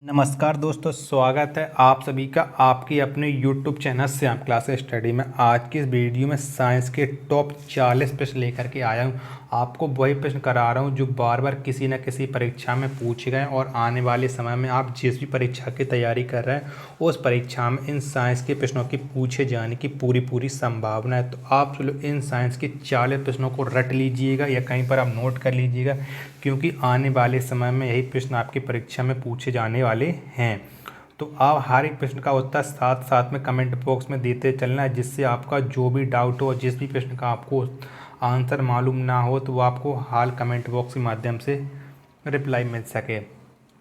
नमस्कार दोस्तों, स्वागत है आप सभी का आपके अपने YouTube channel Shyam classes study में। आज की इस वीडियो में साइंस के टॉप 40 प्रश्न लेकर के आया हूं। आपको वही प्रश्न करा रहा हूं जो बार बार किसी न किसी परीक्षा में पूछे गए और आने वाले समय में आप जिस भी परीक्षा की तैयारी कर रहे हैं उस परीक्षा में इन साइंस के प्रश्नों की पूछे जाने की पूरी संभावना है। तो आप चलो इन साइंस के 40 प्रश्नों को रट लीजिएगा या कहीं पर आप नोट कर लीजिएगा, क्योंकि आने वाले समय में यही प्रश्न आपकी परीक्षा में पूछे जाने वाले हैं। तो आप हर एक प्रश्न का उत्तर साथ साथ में कमेंट बॉक्स में देते चलना है, जिससे आपका जो भी डाउट हो, जिस भी प्रश्न का आपको आंसर मालूम ना हो तो वो आपको हाल कमेंट बॉक्स के माध्यम से रिप्लाई मिल सके।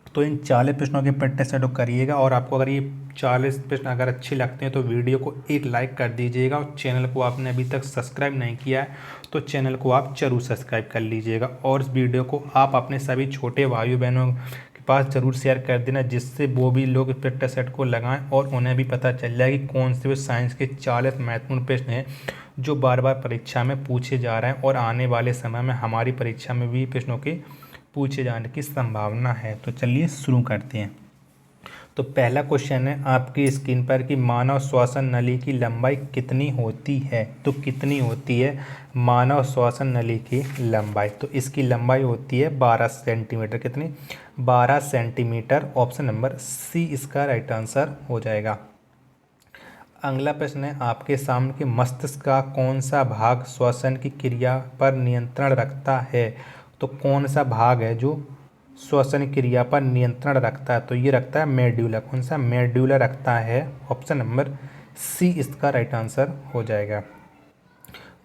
तो इन 40 प्रश्नों के प्रैक्टिस सेट करिएगा और आपको अगर ये 40 प्रश्न अगर अच्छे लगते हैं तो वीडियो को एक लाइक कर दीजिएगा और चैनल को आपने अभी तक सब्सक्राइब नहीं किया है तो चैनल को आप जरूर सब्सक्राइब कर लीजिएगा। और इस वीडियो को आप अपने सभी छोटे भाइयों बहनों के पास ज़रूर शेयर कर देना, जिससे वो भी लोग इस प्रैक्टिस सेट को लगाएं और उन्हें भी पता चल जाए कि कौन से साइंस के 40 महत्वपूर्ण प्रश्न हैं जो बार बार परीक्षा में पूछे जा रहे हैं और आने वाले समय में हमारी परीक्षा में भी प्रश्नों के पूछे जाने की संभावना है। तो चलिए शुरू करते हैं। तो पहला क्वेश्चन है आपकी स्क्रीन पर कि मानव श्वसन नली की लंबाई कितनी होती है। तो कितनी होती है मानव श्वसन नली की लंबाई? तो इसकी लंबाई होती है 12 सेंटीमीटर। कितनी? 12 सेंटीमीटर। ऑप्शन नंबर सी इसका राइट आंसर हो जाएगा। अगला प्रश्न है आपके सामने कि मस्तिष्क का कौन सा भाग श्वसन की क्रिया पर नियंत्रण रखता है। तो कौन सा भाग है जो श्वसन क्रिया पर नियंत्रण रखता है? तो ये रखता है मेडुला। कौन सा? मेडुला रखता है। ऑप्शन नंबर सी इसका राइट आंसर हो जाएगा।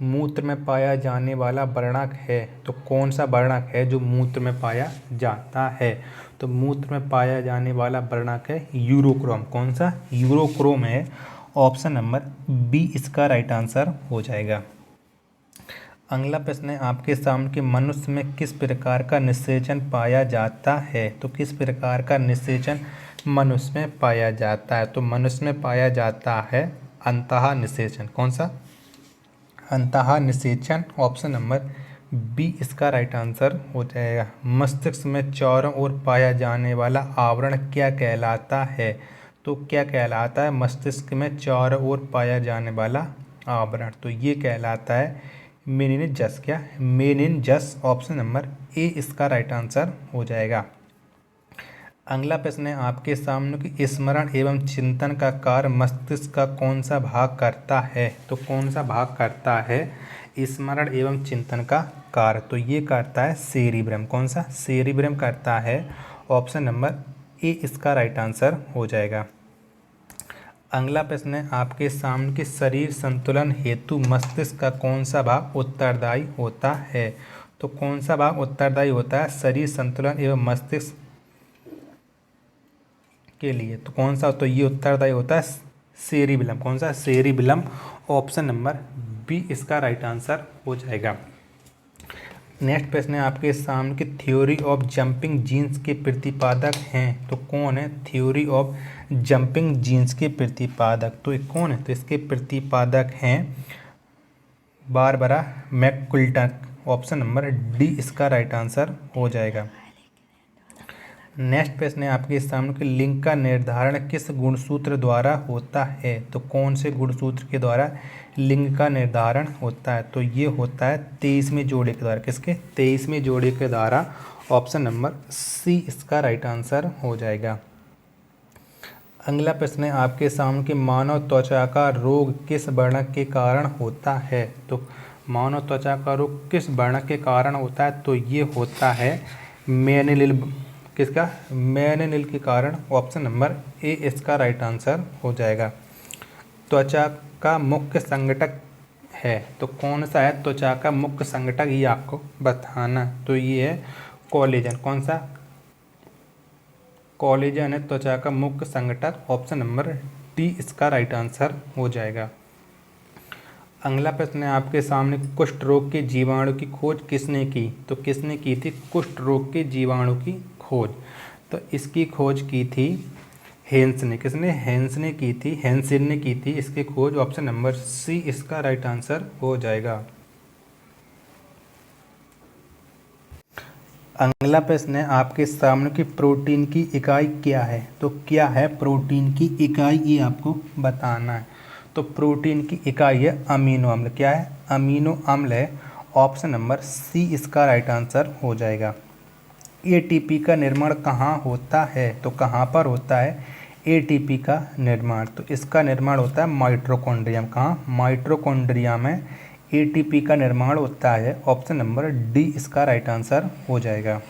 मूत्र में पाया जाने वाला वर्णक है। तो कौन सा वर्णक है जो मूत्र में पाया जाता है? तो मूत्र में पाया जाने वाला वर्णक है यूरोक्रोम। कौन सा? यूरोक्रोम है। ऑप्शन नंबर बी इसका राइट आंसर हो जाएगा। अगला प्रश्न है आपके सामने कि मनुष्य में किस प्रकार का निषेचन पाया जाता है। तो किस प्रकार का निषेचन मनुष्य में पाया जाता है? तो मनुष्य में पाया जाता है अंतः निषेचन। कौन सा? अंतः निषेचन। ऑप्शन नंबर बी इसका राइट आंसर हो जाएगा। मस्तिष्क में चारों ओर पाया जाने वाला आवरण क्या कहलाता है? तो क्या कहलाता है मस्तिष्क में चारों ओर पाया जाने वाला आवरण? तो ये कहलाता है मेनिनजस। क्या? मेनिनजस। ऑप्शन नंबर ए इसका राइट आंसर हो जाएगा। अगला प्रश्न है आपके सामने कि स्मरण एवं चिंतन का कार्य मस्तिष्क का कौन सा भाग करता है? तो कौन सा भाग करता है स्मरण एवं चिंतन का कार्य? तो ये करता है सेरिब्रम। कौन सा? सेरिब्रम करता है। ऑप्शन नंबर ए इसका राइट आंसर हो जाएगा। अगला प्रश्न है आपके सामने कि शरीर संतुलन हेतु मस्तिष्क का कौन सा भाग उत्तरदायी होता है? तो कौन सा भाग उत्तरदायी होता है शरीर संतुलन एवं मस्तिष्क के लिए? तो कौन सा? तो ये उत्तरदायी होता है सेरिबेलम। कौन सा? सेरिबेलम। ऑप्शन नंबर बी इसका राइट आंसर हो जाएगा। नेक्स्ट प्रश्न है आपके सामने कि थ्योरी ऑफ जंपिंग जीन्स के प्रतिपादक हैं। तो कौन है थ्योरी ऑफ जंपिंग जीन्स के प्रतिपादक? तो ये कौन है? तो इसके प्रतिपादक हैं बारबरा मैककुल्टन। ऑप्शन नंबर डी इसका राइट आंसर हो जाएगा। नेक्स्ट प्रश्न है आपके सामने कि लिंग का निर्धारण किस गुणसूत्र द्वारा होता है? तो कौन से गुणसूत्र के द्वारा लिंग का निर्धारण होता है? तो ये होता है 23वें जोड़े के द्वारा। किसके? 23वें जोड़े के द्वारा। ऑप्शन नंबर सी इसका राइट आंसर हो जाएगा। अगला प्रश्न है आपके सामने कि मानव त्वचा का रोग किस वर्णक के कारण होता है? तो मानव त्वचा का रोग किस वर्णक के कारण होता है? तो ये होता है मेनिलिल। किसका? मेनिलिल के कारण। ऑप्शन नंबर ए इसका राइट आंसर हो जाएगा। त्वचा का मुख्य संगठक है। तो कौन सा है त्वचा का मुख्य संगठक? ये आपको बताना। तो ये है कोलेजन। कौन सा? कोलेजन है त्वचा का मुख्य संगठक। ऑप्शन नंबर डी इसका राइट आंसर हो जाएगा। अगला प्रश्न है आपके सामने कुष्ठ रोग के जीवाणु की खोज किसने की? तो किसने की थी कुष्ठ रोग के जीवाणु की खोज? तो इसकी खोज की थी हेंस ने। किसने? हेंस ने की थी। हेंसिन ने की थी इसकी खोज। ऑप्शन नंबर सी इसका राइट आंसर हो जाएगा। अगला प्रश्न है आपके सामने कि प्रोटीन की इकाई क्या है। तो क्या है प्रोटीन की इकाई, ये आपको बताना है। तो प्रोटीन की इकाई है अमीनो अम्ल। क्या है? अमीनो अम्ल है। ऑप्शन नंबर सी इसका राइट आंसर हो जाएगा। एटीपी का निर्माण कहाँ होता है? तो कहाँ पर होता है एटीपी का निर्माण? तो इसका निर्माण होता है माइटोकॉन्ड्रिया में। कहाँ? माइटोकॉन्ड्रिया में एटीपी का निर्माण होता है। ऑप्शन नंबर डी इसका राइट आंसर हो जाएगा।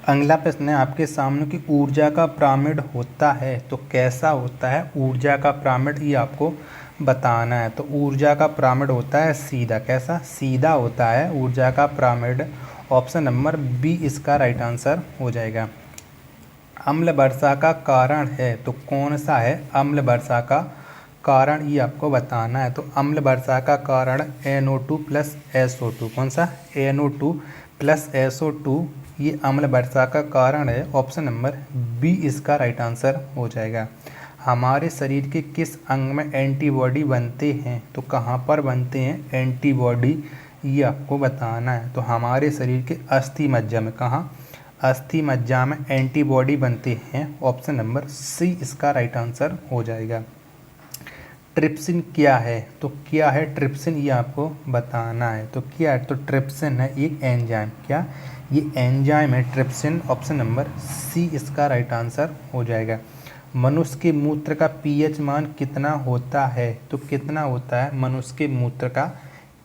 अगला प्रश्न है आपके सामने कि ऊर्जा का पिरामिड होता है। तो कैसा होता है ऊर्जा का पिरामिड, ये आपको बताना है। तो ऊर्जा का पिरामिड होता है सीधा। कैसा? सीधा होता है ऊर्जा का पिरामिड। ऑप्शन नंबर बी इसका राइट आंसर हो जाएगा। अम्ल वर्षा का कारण है। तो कौन सा है अम्ल वर्षा का कारण, ये आपको बताना है। तो अम्ल वर्षा का कारण NO2 प्लस SO2। कौन सा? NO2 प्लस SO2, ये अम्ल वर्षा का कारण है। ऑप्शन नंबर बी इसका राइट आंसर हो जाएगा। हमारे शरीर के किस अंग में एंटीबॉडी बनते हैं? तो कहाँ पर बनते हैं एंटीबॉडी, ये आपको बताना है। तो हमारे शरीर के अस्थि मज्जा में। कहाँ? अस्थि मज्जा में एंटीबॉडी बनते हैं। ऑप्शन नंबर सी इसका राइट आंसर हो जाएगा। ट्रिप्सिन क्या है? तो क्या है ट्रिप्सिन, ये आपको बताना है। तो क्या है? तो ट्रिप्सिन है एक एंजाइम। क्या? ये एंजाइम है ट्रिप्सिन। ऑप्शन नंबर सी इसका राइट आंसर हो जाएगा। मनुष्य के मूत्र का पीएच मान कितना होता है? तो कितना होता है मनुष्य के मूत्र का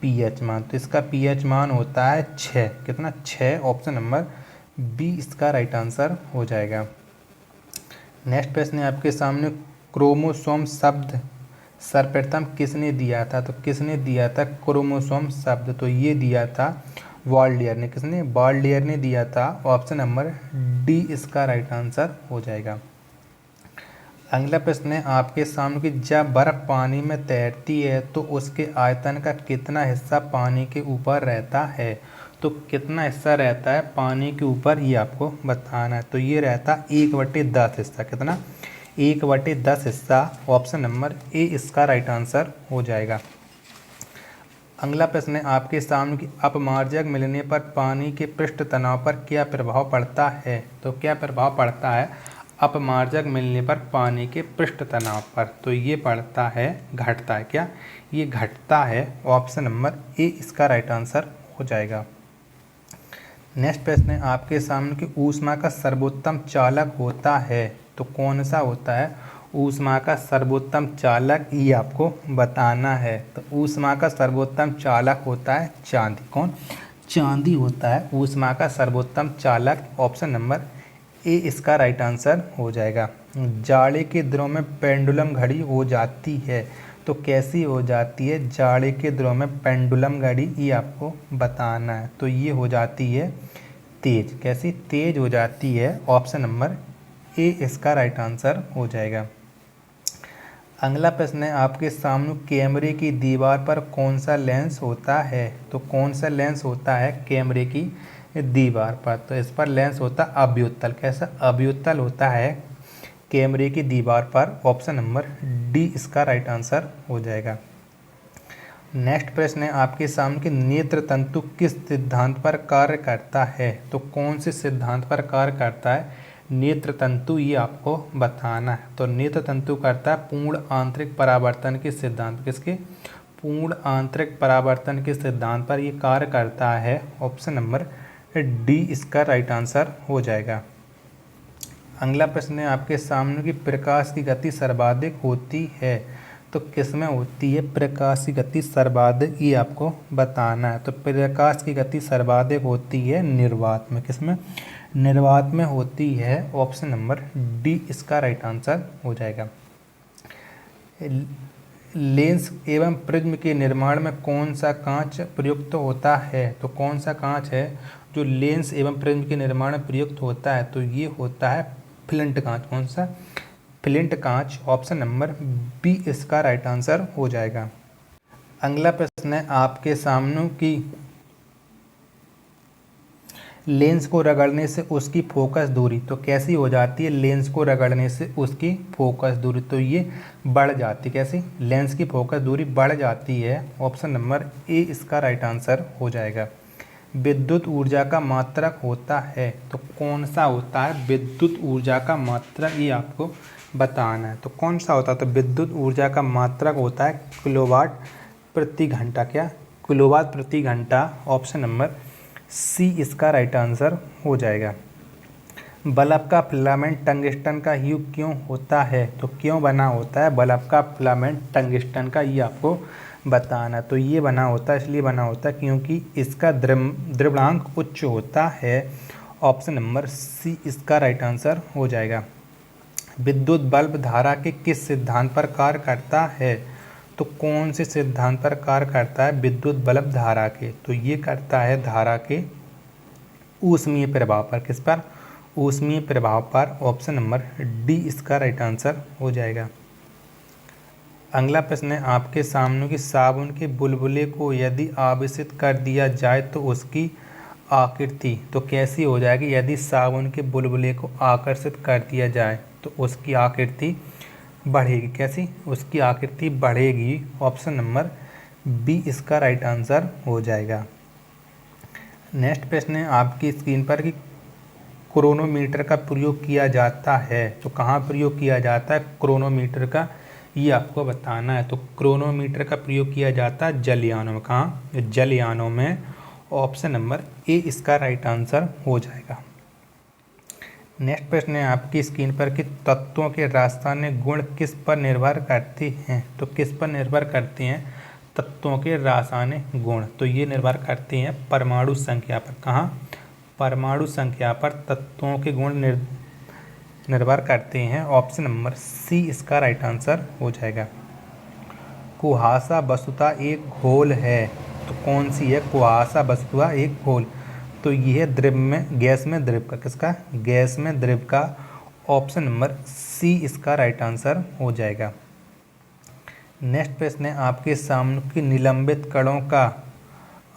पीएच मान? तो इसका पीएच मान होता है 6। कितना? 6। ऑप्शन नंबर बी इसका राइट आंसर हो जाएगा। नेक्स्ट प्रश्न है आपके सामने क्रोमोसोम शब्द सर्वप्रथम किसने दिया था? तो किसने दिया था क्रोमोसोम शब्द? तो ये दिया था वाल्डियर ने। किसने? वाल्डियर ने दिया था। ऑप्शन नंबर डी इसका राइट आंसर हो जाएगा। अगला प्रश्न है आपके सामने कि जब बर्फ पानी में तैरती है तो उसके आयतन का कितना हिस्सा पानी के ऊपर रहता है? तो कितना हिस्सा रहता है पानी के ऊपर, ये आपको बताना है। तो ये रहता 1/10 हिस्सा। कितना? 1/10 हिस्सा। ऑप्शन नंबर ए इसका राइट आंसर हो जाएगा। अगला प्रश्न है आपके सामने कि अपमार्जक मिलने पर पानी के पृष्ठ तनाव पर क्या प्रभाव पड़ता है? तो क्या प्रभाव पड़ता है अपमार्जक मिलने पर पानी के पृष्ठ तनाव पर? तो ये पड़ता है, घटता है। क्या? ये घटता है। ऑप्शन नंबर ए इसका राइट आंसर हो जाएगा। नेक्स्ट प्रश्न है आपके सामने कि ऊष्मा का सर्वोत्तम चालक होता है। तो कौन सा होता है ऊष्मा का सर्वोत्तम चालक, ये आपको बताना है। तो ऊष्मा का सर्वोत्तम चालक होता है चांदी। कौन? चांदी होता है ऊष्मा का सर्वोत्तम चालक। ऑप्शन नंबर ए इसका राइट आंसर हो जाएगा। जाड़े के दिनों में पेंडुलम घड़ी हो जाती है। तो कैसी हो जाती है जाड़े के दिनों में पेंडुलम घड़ी, ये आपको बताना है। तो ये हो जाती है तेज। कैसी? तेज हो जाती है। ऑप्शन नंबर ए इसका राइट आंसर हो जाएगा। अगला प्रश्न है आपके सामने कैमरे की दीवार पर कौन सा लेंस होता है? तो कौन सा लेंस होता है कैमरे की दीवार पर? तो इस पर लेंस होता है अभ्युत्तल। कैसा? अभ्युत्तल होता है कैमरे की दीवार पर। ऑप्शन नंबर डी इसका राइट आंसर हो जाएगा। नेक्स्ट प्रश्न है आपके सामने कि नेत्र तंतु किस सिद्धांत पर कार्य करता है? तो कौन से सिद्धांत पर कार्य करता है नेत्र तंतु, ये आपको बताना है। तो नेत्र तंतु करता है पूर्ण आंतरिक परावर्तन के सिद्धांत। किसके? पूर्ण आंतरिक परावर्तन के सिद्धांत पर ये कार्य करता है। ऑप्शन नंबर डी इसका राइट आंसर हो जाएगा। अगला प्रश्न है आपके सामने कि प्रकाश की गति सर्वाधिक होती है। तो किसमें होती है प्रकाश की गति सर्वाधिक, ये आपको बताना है। तो प्रकाश की गति सर्वाधिक होती है निर्वात में। किसमें? निर्वात में होती है। ऑप्शन नंबर डी इसका राइट आंसर हो जाएगा। लेंस एवं प्रिज्म के निर्माण में कौन सा कांच प्रयुक्त होता है? तो कौन सा कांच है जो लेंस एवं प्रिज्म के निर्माण में प्रयुक्त होता है? तो ये होता है फ्लिंट कांच। कौन सा? फ्लिंट कांच। ऑप्शन नंबर बी इसका राइट आंसर हो जाएगा। अगला प्रश्न है आपके सामने कि लेंस को रगड़ने से उसकी फोकस दूरी तो कैसी हो जाती है? लेंस को रगड़ने से उसकी फोकस दूरी तो ये बढ़ जाती है। कैसी? लेंस की फोकस दूरी बढ़ जाती है। ऑप्शन नंबर ए इसका राइट आंसर हो जाएगा। विद्युत ऊर्जा का मात्रक होता है, तो कौन सा होता है विद्युत ऊर्जा का मात्रक, ये आपको बताना है। तो कौन सा होता है, तो विद्युत ऊर्जा का मात्रक होता है किलोवाट प्रति घंटा। क्या, किलोवाट प्रति घंटा। ऑप्शन नंबर सी इसका राइट आंसर हो जाएगा। बल्ब का फिलामेंट टंगस्टन का युग क्यों होता है, तो क्यों बना होता है बल्ब का फिलामेंट टंगस्टन का, ये आपको बताना। तो ये बना होता है, इसलिए बना होता है क्योंकि इसका द्रव्यंक उच्च होता है। ऑप्शन नंबर सी इसका राइट आंसर हो जाएगा। विद्युत बल्ब धारा के किस सिद्धांत पर कार्य करता है, तो कौन से सिद्धांत पर कार्य करता है विद्युत बल्ब धारा के, तो ये करता है धारा के ऊष्मीय प्रभाव पर। किस पर, ऊष्मीय प्रभाव पर। ऑप्शन नंबर डी इसका राइट आंसर हो जाएगा। अगला प्रश्न है आपके सामने कि साबुन के बुलबुले को यदि आवेशित कर दिया जाए तो उसकी आकृति तो कैसी हो जाएगी। यदि साबुन के बुलबुले को आकर्षित कर दिया जाए तो उसकी आकृति बढ़ेगी। कैसी, उसकी आकृति बढ़ेगी। ऑप्शन नंबर बी इसका राइट आंसर हो जाएगा। नेक्स्ट प्रश्न है आपकी स्क्रीन पर कि क्रोनोमीटर का प्रयोग किया जाता है, तो कहाँ प्रयोग किया जाता है क्रोनोमीटर का, ये आपको बताना है। तो क्रोनोमीटर का प्रयोग किया जाता है जलयानों में। कहाँ, जलयानों में। ऑप्शन नंबर ए इसका राइट आंसर हो जाएगा। नेक्स्ट प्रश्न है आपकी स्क्रीन पर कि तत्वों के रासायनिक गुण किस पर निर्भर करते हैं, तो किस पर निर्भर करते हैं तत्वों के रासायनिक गुण, तो ये निर्भर करते हैं परमाणु संख्या पर। कहाँ, परमाणु संख्या पर तत्वों के गुण निर्भर करते हैं। ऑप्शन नंबर सी इसका राइट आंसर हो जाएगा। कुहासा वस्तुतः एक घोल है, तो कौन सी है कुहासा वस्तुतः एक घोल, तो यह है द्रव में, गैस में द्रव का। किसका, गैस में द्रव का। ऑप्शन नंबर सी इसका राइट आंसर हो जाएगा। नेक्स्ट प्रश्न है आपके सामने कि निलंबित कणों का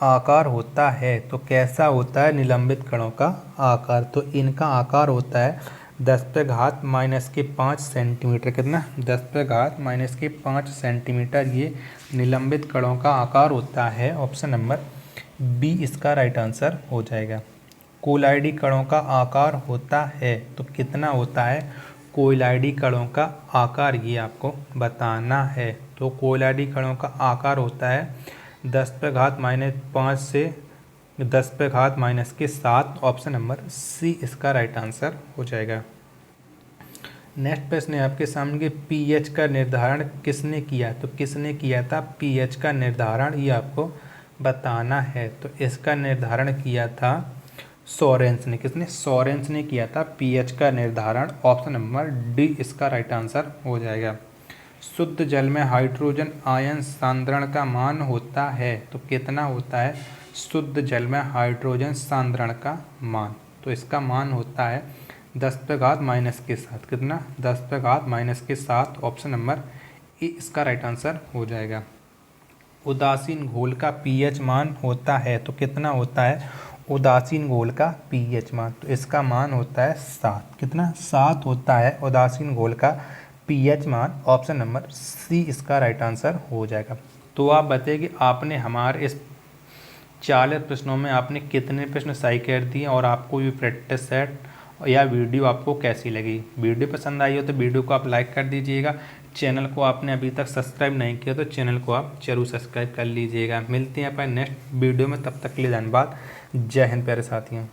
आकार होता है, तो कैसा होता है निलंबित कणों का आकार, तो इनका आकार होता है 10⁻⁻5 सेंटीमीटर। कितना, 10⁻⁻5 सेंटीमीटर ये निलंबित कणों का आकार होता है। ऑप्शन नंबर बी इसका राइट आंसर हो जाएगा। कोलाइडी कणों का आकार होता है, तो कितना होता है कोलाइडी कणों का आकार, ये आपको बताना है। तो कोलाइडी कणों का आकार होता है 10⁻⁻5 से 10⁻⁻7। ऑप्शन नंबर सी इसका राइट आंसर हो जाएगा। नेक्स्ट प्रश्न है आपके सामने कि पीएच का निर्धारण किसने किया, तो किसने किया था पीएच का निर्धारण, ये आपको बताना है। तो इसका निर्धारण किया था सोरेंस ने। किसने, सोरेंस ने किया था पीएच का निर्धारण। ऑप्शन नंबर डी इसका राइट आंसर हो जाएगा। शुद्ध जल में हाइड्रोजन आयन सांद्रण का मान होता है, तो कितना होता है शुद्ध जल में हाइड्रोजन सांद्रण का मान, तो इसका मान होता है 10⁻⁻7। कितना, 10⁻⁻7। ऑप्शन नंबर ए इसका राइट आंसर हो जाएगा। उदासीन घोल का पीएच मान होता है, तो कितना होता है उदासीन घोल का पीएच मान, तो इसका मान होता है 7। कितना, 7 होता है उदासीन घोल का पीएच मान। ऑप्शन नंबर सी इसका राइट आंसर हो जाएगा। तो आप बताइए कि आपने हमारे इस 40 प्रश्नों में आपने कितने प्रश्न सही कर दिए और आपको ये प्रैक्टिस सेट या वीडियो आपको कैसी लगी। वीडियो पसंद आई हो तो वीडियो को आप लाइक कर दीजिएगा। चैनल को आपने अभी तक सब्सक्राइब नहीं किया तो चैनल को आप जरूर सब्सक्राइब कर लीजिएगा। मिलते हैं अपन नेक्स्ट वीडियो में, तब तक के लिए धन्यवाद। जय हिंद प्यारे साथियों।